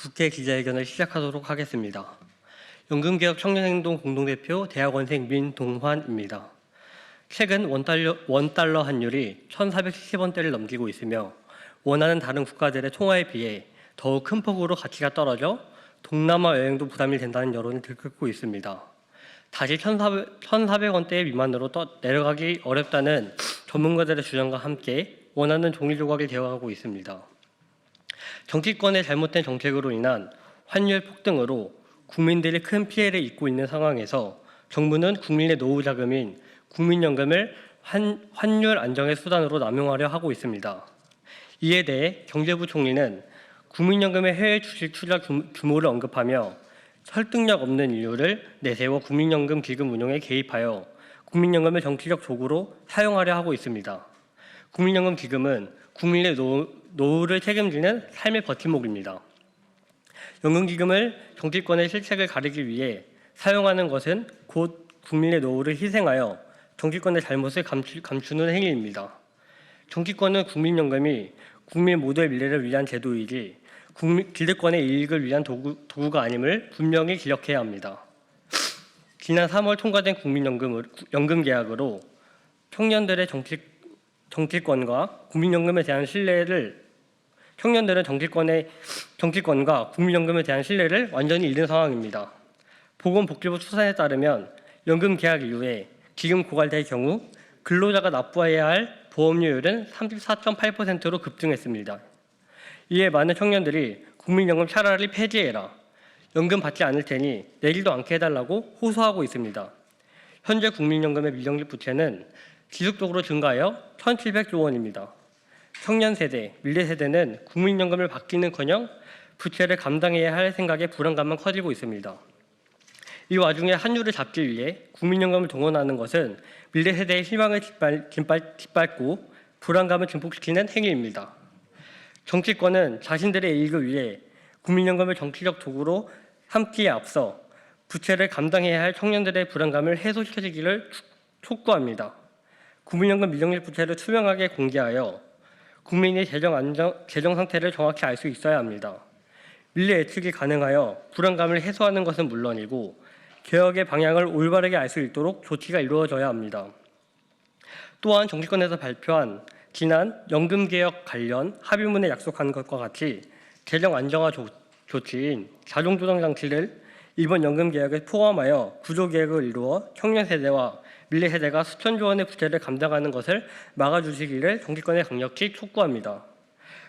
국회 기자회견을 시작하도록 하겠습니다. 연금개혁 청년행동 공동대표 대학원생 민동환입니다. 최근 원달러 환율이 1,470원대를 넘기고 있으며 원하는 다른 국가들의 통화에 비해 더욱 큰 폭으로 가치가 떨어져 동남아 여행도 부담이 된다는 여론이 들끓고 있습니다. 다시 1,400원대 미만으로 내려가기 어렵다는 전문가들의 주장과 함께 원하는 종이 조각이 되어가고 있습니다. 정치권의 잘못된 정책으로 인한 환율 폭등으로 국민들이 큰 피해를 입고 있는 상황에서 정부는 국민의 노후 자금인 국민연금을 환율 안정의 수단으로 남용하려 하고 있습니다. 이에 대해 경제부 총리는 국민연금의 해외 주식 투자 규모를 언급하며 설득력 없는 이유를 내세워 국민연금 기금 운용에 개입하여 국민연금을 정치적 도구로 사용하려 하고 있습니다. 국민연금 기금은 국민의 노후를 책임지는 삶의 버팀목입니다. 연금기금을 정치권의 실책을 가리기 위해 사용하는 것은 곧 국민의 노후를 희생하여 정치권의 잘못을 감추는 행위입니다. 정치권은 국민연금이 국민 모두의 미래를 위한 제도이지 기득권의 이익을 위한 도구가 아님을 분명히 기억해야 합니다. 지난 3월 통과된 연금 계약으로 청년들은 정치권과 국민연금에 대한 신뢰를 완전히 잃은 상황입니다. 보건복지부 추산에 따르면 연금 계약 이후에 기금 고갈될 경우 근로자가 납부해야 할 보험료율은 34.8%로 급증했습니다. 이에 많은 청년들이 국민연금 차라리 폐지해라, 연금 받지 않을 테니 내지도 않게 해달라고 호소하고 있습니다. 현재 국민연금의 미적립 부채는 지속적으로 증가하여 1,700조 원입니다. 청년 세대, 미래 세대는 국민연금을 받기는커녕 부채를 감당해야 할 생각에 불안감만 커지고 있습니다. 이 와중에 환율을 잡기 위해 국민연금을 동원하는 것은 미래 세대의 희망을 짓밟고 불안감을 증폭시키는 행위입니다. 정치권은 자신들의 이익을 위해 국민연금을 정치적 도구로 삼기에 앞서 부채를 감당해야 할 청년들의 불안감을 해소시켜주기를 촉구합니다. 국민연금 미적립 부채를 투명하게 공개하여 국민의 재정 상태를 정확히 알 수 있어야 합니다. 미래 예측이 가능하여 불안감을 해소하는 것은 물론이고 개혁의 방향을 올바르게 알 수 있도록 조치가 이루어져야 합니다. 또한 정치권에서 발표한 지난 연금개혁 관련 합의문에 약속한 것과 같이 재정 안정화 조치인 자동조정장치를 이번 연금개혁에 포함하여 구조개혁을 이루어 청년 세대와 미래 세대가 수천조 원의 부채를 감당하는 것을 막아주시기를 정치권에 강력히 촉구합니다.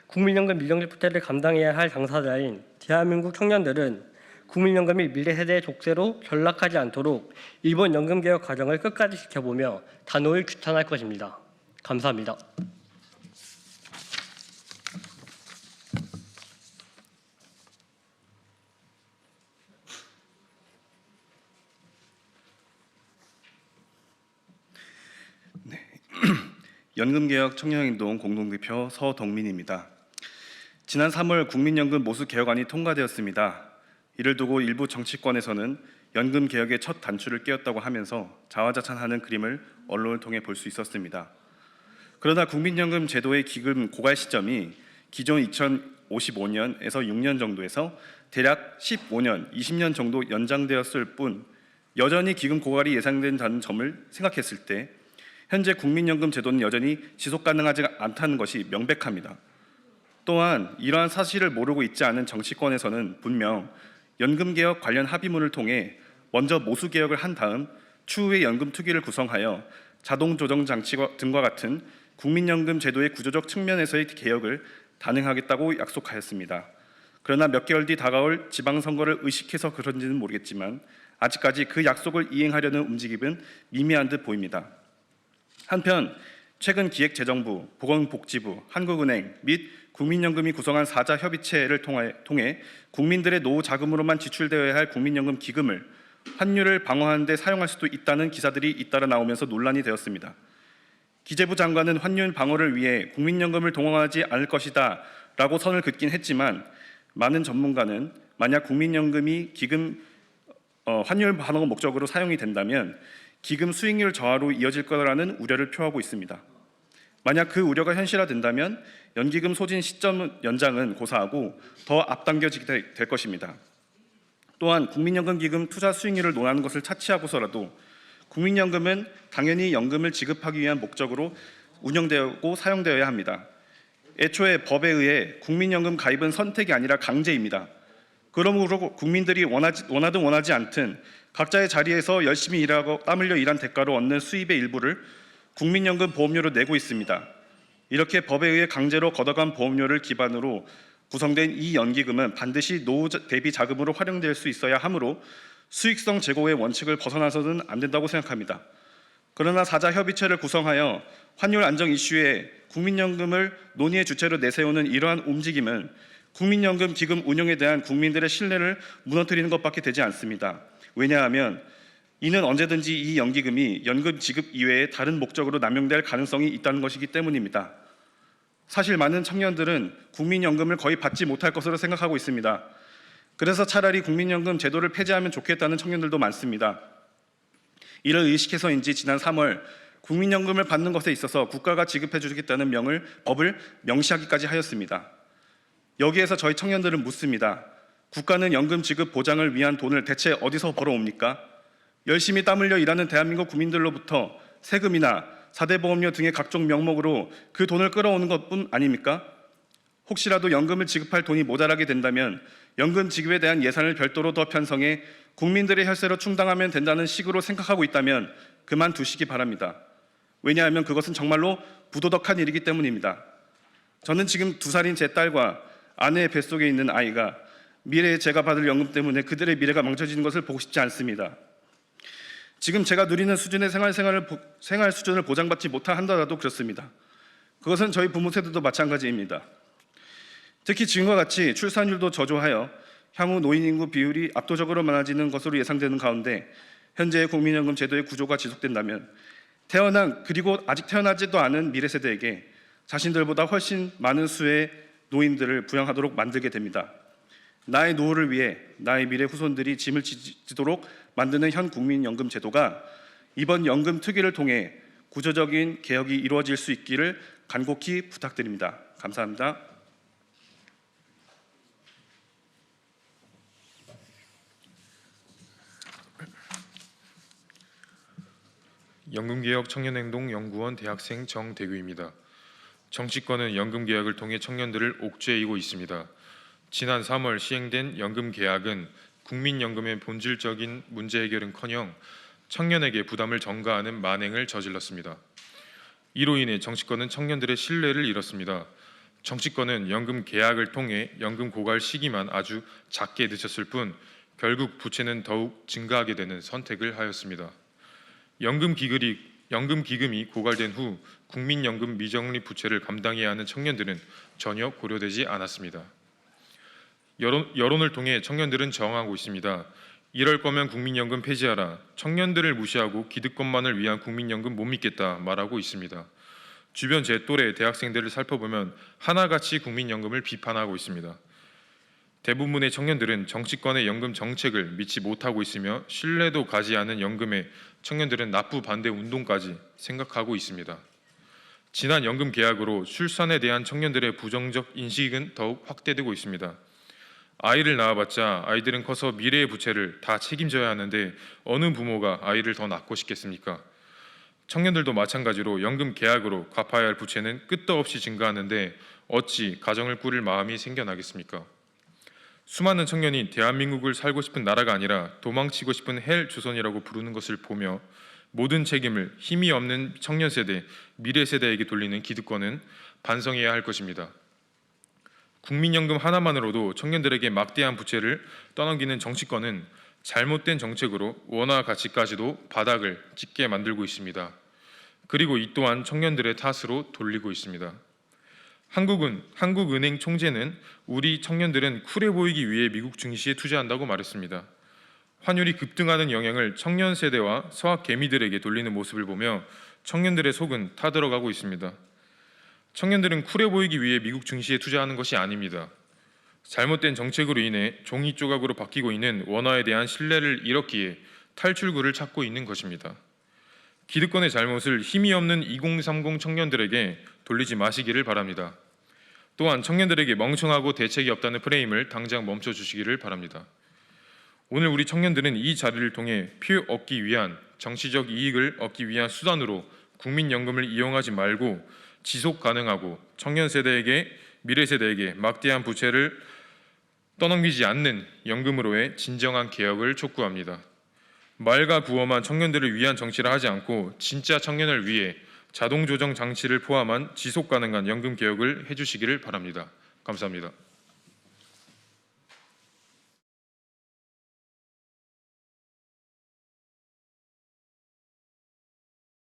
국민연금 미적립 부채를 감당해야 할 당사자인 대한민국 청년들은 국민연금이 미래 세대의 족쇄로 전락하지 않도록 이번 연금개혁 과정을 끝까지 지켜보며 단호히 규탄할 것입니다. 감사합니다. 연금개혁 청년행동 공동대표 서덕민입니다. 지난 3월 국민연금 모수 개혁안이 통과되었습니다. 이를 두고 일부 정치권에서는 연금개혁의 첫 단추를 깨었다고 하면서 자화자찬하는 그림을 언론을 통해 볼 수 있었습니다. 그러나 국민연금 제도의 기금 고갈 시점이 기존 2055년에서 6년 정도에서 대략 15년, 20년 정도 연장되었을 뿐 여전히 기금 고갈이 예상된다는 점을 생각했을 때 현재 국민연금 제도는 여전히 지속 가능하지 않다는 것이 명백합니다. 또한 이러한 사실을 모르고 있지 않은 정치권에서는 분명 연금개혁 관련 합의문을 통해 먼저 모수개혁을 한 다음 추후에 연금투기를 구성하여 자동조정장치 등과 같은 국민연금 제도의 구조적 측면에서의 개혁을 단행하겠다고 약속하였습니다. 그러나 몇 개월 뒤 다가올 지방선거를 의식해서 그런지는 모르겠지만 아직까지 그 약속을 이행하려는 움직임은 미미한 듯 보입니다. 한편 최근 기획재정부, 보건복지부, 한국은행 및 국민연금이 구성한 4자 협의체를 통해 국민들의 노후 자금으로만 지출되어야 할 국민연금 기금을 환율을 방어하는 데 사용할 수도 있다는 기사들이 잇따라 나오면서 논란이 되었습니다. 기재부 장관은 환율 방어를 위해 국민연금을 동원하지 않을 것이다 라고 선을 긋긴 했지만 많은 전문가는 만약 국민연금이 기금 환율 방어 목적으로 사용이 된다면 기금 수익률 저하로 이어질 거라는 우려를 표하고 있습니다. 만약 그 우려가 현실화된다면 연기금 소진 시점 연장은 고사하고 더 앞당겨지게 될 것입니다. 또한 국민연금기금 투자 수익률을 논하는 것을 차치하고서라도 국민연금은 당연히 연금을 지급하기 위한 목적으로 운영되고 사용되어야 합니다. 애초에 법에 의해 국민연금 가입은 선택이 아니라 강제입니다. 그러므로 국민들이 원하든 원하지 않든 각자의 자리에서 열심히 일하고 땀 흘려 일한 대가로 얻는 수입의 일부를 국민연금 보험료로 내고 있습니다. 이렇게 법에 의해 강제로 걷어간 보험료를 기반으로 구성된 이 연기금은 반드시 노후 대비 자금으로 활용될 수 있어야 하므로 수익성 제고의 원칙을 벗어나서는 안 된다고 생각합니다. 그러나 사자 협의체를 구성하여 환율 안정 이슈에 국민연금을 논의의 주체로 내세우는 이러한 움직임은 국민연금 기금 운용에 대한 국민들의 신뢰를 무너뜨리는 것밖에 되지 않습니다. 왜냐하면 이는 언제든지 이 연기금이 연금 지급 이외에 다른 목적으로 남용될 가능성이 있다는 것이기 때문입니다. 사실 많은 청년들은 국민연금을 거의 받지 못할 것으로 생각하고 있습니다. 그래서 차라리 국민연금 제도를 폐지하면 좋겠다는 청년들도 많습니다. 이를 의식해서인지 지난 3월 국민연금을 받는 것에 있어서 국가가 지급해 주겠다는 법을 명시하기까지 하였습니다. 여기에서 저희 청년들은 묻습니다. 국가는 연금 지급 보장을 위한 돈을 대체 어디서 벌어옵니까? 열심히 땀 흘려 일하는 대한민국 국민들로부터 세금이나 4대 보험료 등의 각종 명목으로 그 돈을 끌어오는 것뿐 아닙니까? 혹시라도 연금을 지급할 돈이 모자라게 된다면 연금 지급에 대한 예산을 별도로 더 편성해 국민들의 혈세로 충당하면 된다는 식으로 생각하고 있다면 그만두시기 바랍니다. 왜냐하면 그것은 정말로 부도덕한 일이기 때문입니다. 저는 지금 2살인 제 딸과 아내의 뱃속에 있는 아이가 미래에 제가 받을 연금 때문에 그들의 미래가 망쳐지는 것을 보고 싶지 않습니다. 지금 제가 누리는 수준의 생활 수준을 보장받지 못한다라도 그렇습니다. 그것은 저희 부모 세대도 마찬가지입니다. 특히 지금과 같이 출산율도 저조하여 향후 노인 인구 비율이 압도적으로 많아지는 것으로 예상되는 가운데 현재의 국민연금 제도의 구조가 지속된다면 태어난 그리고 아직 태어나지도 않은 미래 세대에게 자신들보다 훨씬 많은 수의 노인들을 부양하도록 만들게 됩니다. 나의 노후를 위해 나의 미래 후손들이 짐을 지도록 만드는 현 국민연금 제도가 이번 연금 특위를 통해 구조적인 개혁이 이루어질 수 있기를 간곡히 부탁드립니다. 감사합니다. 연금개혁 청년행동연구원 대학생 정대규입니다. 정치권은 연금개혁을 통해 청년들을 옥죄이고 있습니다. 지난 3월 시행된 연금개혁은 국민연금의 본질적인 문제 해결은커녕 청년에게 부담을 전가하는 만행을 저질렀습니다. 이로 인해 정치권은 청년들의 신뢰를 잃었습니다. 정치권은 연금 개혁을 통해 연금 고갈 시기만 아주 작게 늦췄을 뿐 결국 부채는 더욱 증가하게 되는 선택을 하였습니다. 연금 기금이 고갈된 후 국민연금 미적립 부채를 감당해야 하는 청년들은 전혀 고려되지 않았습니다. 여론을 통해 청년들은 저항하고 있습니다. 이럴 거면 국민연금 폐지하라. 청년들을 무시하고 기득권만을 위한 국민연금 못 믿겠다 말하고 있습니다. 주변 제 또래 대학생들을 살펴보면 하나같이 국민연금을 비판하고 있습니다. 대부분의 청년들은 정치권의 연금 정책을 믿지 못하고 있으며 신뢰도 가지 않은 연금에 청년들은 납부 반대 운동까지 생각하고 있습니다. 지난 연금 개혁으로 출산에 대한 청년들의 부정적 인식은 더욱 확대되고 있습니다. 아이를 낳아봤자 아이들은 커서 미래의 부채를 다 책임져야 하는데 어느 부모가 아이를 더 낳고 싶겠습니까? 청년들도 마찬가지로 연금 개혁으로 갚아야 할 부채는 끝도 없이 증가하는데 어찌 가정을 꾸릴 마음이 생겨나겠습니까? 수많은 청년이 대한민국을 살고 싶은 나라가 아니라 도망치고 싶은 헬 조선이라고 부르는 것을 보며 모든 책임을 힘이 없는 청년 세대, 미래 세대에게 돌리는 기득권은 반성해야 할 것입니다. 국민연금 하나만으로도 청년들에게 막대한 부채를 떠넘기는 정치권은 잘못된 정책으로 원화 가치까지도 바닥을 찍게 만들고 있습니다. 그리고 이 또한 청년들의 탓으로 돌리고 있습니다. 한국은행 총재는 우리 청년들은 쿨해 보이기 위해 미국 증시에 투자한다고 말했습니다. 환율이 급등하는 영향을 청년 세대와 서학 개미들에게 돌리는 모습을 보며 청년들의 속은 타들어가고 있습니다. 청년들은 쿨해 보이기 위해 미국 증시에 투자하는 것이 아닙니다. 잘못된 정책으로 인해 종이 조각으로 바뀌고 있는 원화에 대한 신뢰를 잃었기에 탈출구를 찾고 있는 것입니다. 기득권의 잘못을 힘이 없는 2030 청년들에게 돌리지 마시기를 바랍니다. 또한 청년들에게 멍청하고 대책이 없다는 프레임을 당장 멈춰주시기를 바랍니다. 오늘 우리 청년들은 이 자리를 통해 표 얻기 위한 정치적 이익을 얻기 위한 수단으로 국민연금을 이용하지 말고 지속 가능하고 청년 세대에게 미래 세대에게 막대한 부채를 떠넘기지 않는 연금으로의 진정한 개혁을 촉구합니다. 말과 부어만 청년들을 위한 정치를 하지 않고 진짜 청년을 위해 자동 조정 장치를 포함한 지속 가능한 연금 개혁을 해주시기를 바랍니다. 감사합니다.